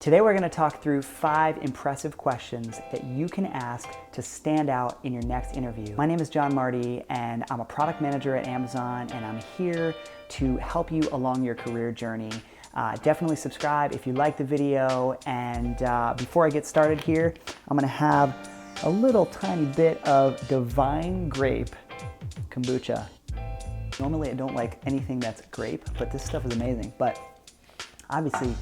Today we're going to talk through 5 impressive questions that you can ask to stand out in your next interview. My name is Marty and I'm a product manager at Amazon, and I'm here to help you along your career journey. Definitely subscribe if you like the video, and before I get started here, I'm going to have a little tiny bit of Divine Grape kombucha. Normally I don't like anything that's grape, but this stuff is amazing. But obviously,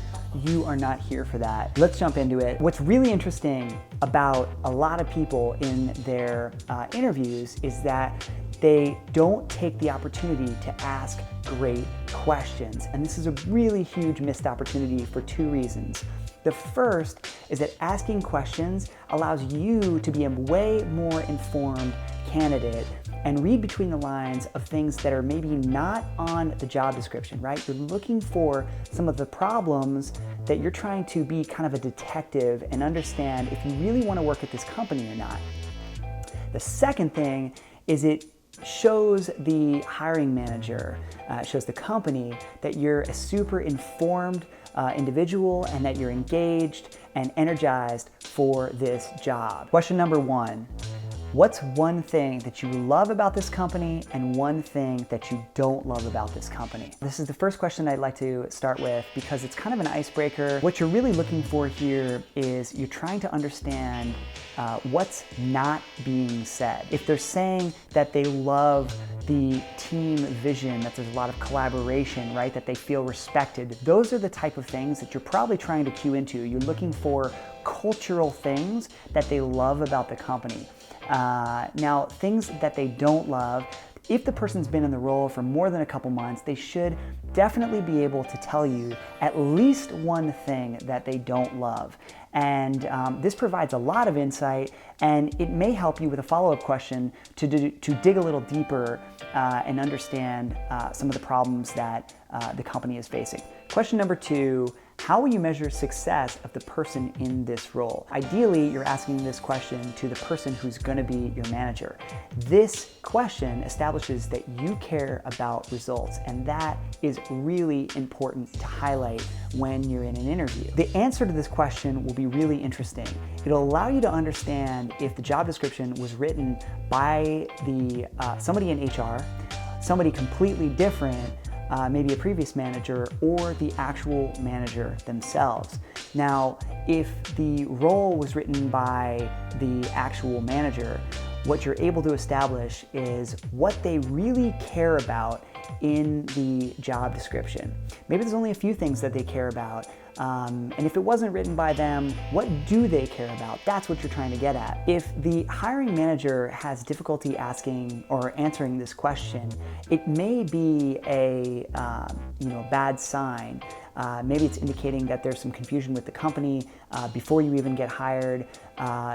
you are not here for that. Let's jump into it. What's really interesting about a lot of people in their interviews is that they don't take the opportunity to ask great questions. And this is a really huge missed opportunity for 2 reasons. The first is that asking questions allows you to be a way more informed candidate and read between the lines of things that are maybe not on the job description, right? You're looking for some of the problems that you're trying to be kind of a detective and understand if you really want to work at this company or not. The second thing is it shows the hiring manager, shows the company that you're a super informed individual and that you're engaged and energized for this job. Question number 1. What's one thing that you love about this company and one thing that you don't love about this company? This is the first question I'd like to start with because it's kind of an icebreaker. What you're really looking for here is you're trying to understand what's not being said. If they're saying that they love the team vision, that there's a lot of collaboration, right? That they feel respected. Those are the type of things that you're probably trying to cue into. You're looking for cultural things that they love about the company. Now, things that they don't love, if the person's been in the role for more than a couple months, they should definitely be able to tell you at least one thing that they don't love. And this provides a lot of insight, and it may help you with a follow-up question to dig a little deeper and understand some of the problems that the company is facing. Question number 2. How will you measure success of the person in this role? Ideally, you're asking this question to the person who's going to be your manager. This question establishes that you care about results, and that is really important to highlight when you're in an interview. The answer to this question will be really interesting. It'll allow you to understand if the job description was written by somebody in HR, somebody completely different, maybe a previous manager, or the actual manager themselves. Now, if the role was written by the actual manager, what you're able to establish is what they really care about in the job description. Maybe there's only a few things that they care about. And if it wasn't written by them, what do they care about? That's what you're trying to get at. If the hiring manager has difficulty asking or answering this question, it may be a bad sign. Maybe it's indicating that there's some confusion with the company before you even get hired.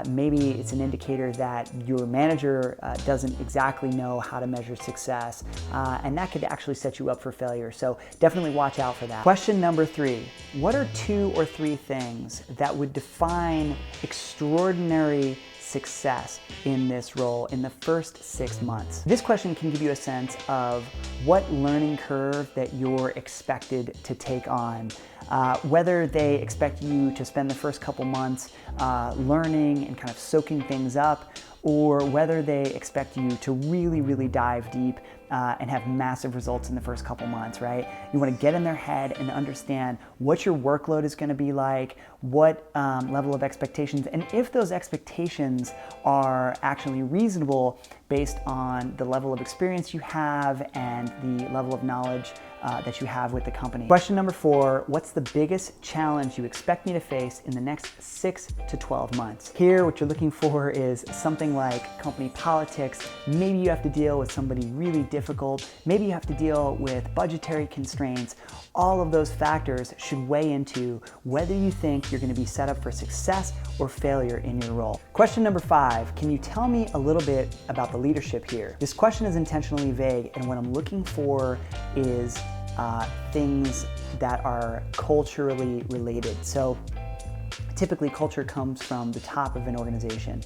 Maybe it's an indicator that your manager doesn't exactly know how to measure success, and that could actually set you up for failure. So definitely watch out for that. Question number 3. What are 2 or 3 things that would define extraordinary success in this role in the first 6 months? This question can give you a sense of what learning curve that you're expected to take on. Whether they expect you to spend the first couple months learning and kind of soaking things up, or whether they expect you to really dive deep and have massive results in the first couple months, right? You want to get in their head and understand what your workload is going to be like, what level of expectations, and if those expectations are actually reasonable based on the level of experience you have and the level of knowledge that you have with the company. Question number 4, what's the biggest challenge you expect me to face in the next 6 to 12 months? Here, what you're looking for is something like company politics. Maybe you have to deal with somebody really difficult. Maybe you have to deal with budgetary constraints. All of those factors should weigh into whether you think you're going to be set up for success or failure in your role. Question number 5, can you tell me a little bit about the leadership here? This question is intentionally vague, and what I'm looking for is things that are culturally related. So Typically, culture comes from the top of an organization,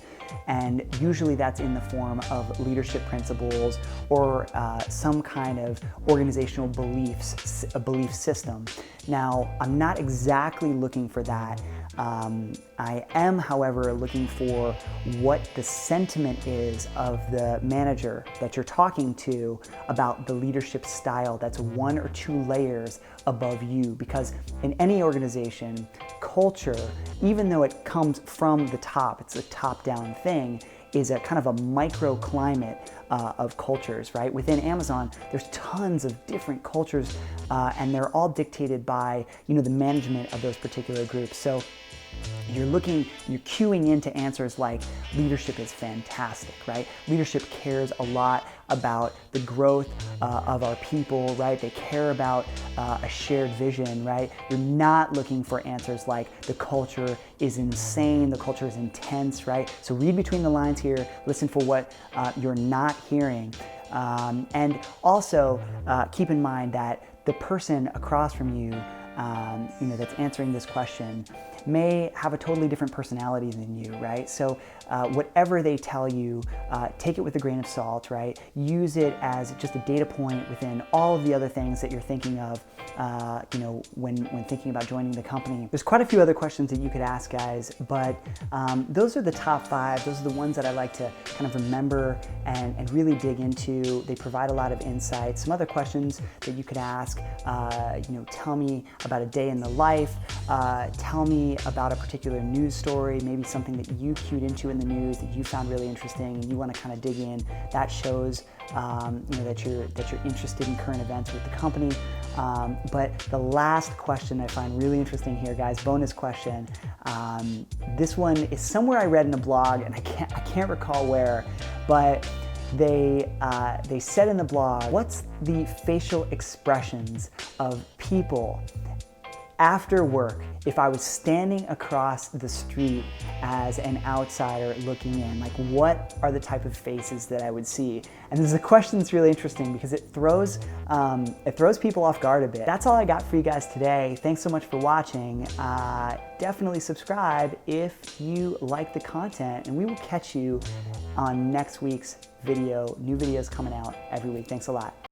and usually that's in the form of leadership principles or some kind of organizational beliefs, a belief system. Now, I'm not exactly looking for that. I am, however, looking for what the sentiment is of the manager that you're talking to about the leadership style that's 1 or 2 layers above you. Because in any organization, culture, even though it comes from the top, it's a top-down thing, is a kind of a microclimate of cultures, right? Within Amazon, there's tons of different cultures, and they're all dictated by, the management of those particular groups. So you're queuing into answers like leadership is fantastic, right? Leadership cares a lot about the growth of our people, right? They care about a shared vision, right? You're not looking for answers like the culture is insane, the culture is intense, right? So read between the lines here, listen for what you're not hearing. And also keep in mind that the person across from you, that's answering this question may have a totally different personality than you, right? So whatever they tell you, take it with a grain of salt, right? Use it as just a data point within all of the other things that you're thinking of, when thinking about joining the company. There's quite a few other questions that you could ask, guys, but those are the top 5. Those are the ones that I like to kind of remember and really dig into. They provide a lot of insight. Some other questions that you could ask, tell me about a day in the life, tell me about a particular news story, maybe something that you cued into in the news that you found really interesting and you want to kind of dig in. That shows that you're interested in current events with the company. But the last question I find really interesting here, guys, bonus question. This one is somewhere I read in a blog, and I can't recall where, but they said in the blog, what's the facial expressions of people after work if I was standing across the street as an outsider looking in? Like, what are the type of faces that I would see? And this is a question that's really interesting because it throws people off guard a bit. That's all I got for you guys today. Thanks so much for watching. Definitely subscribe if you like the content, and we will catch you on next week's video. New videos coming out every week. Thanks a lot.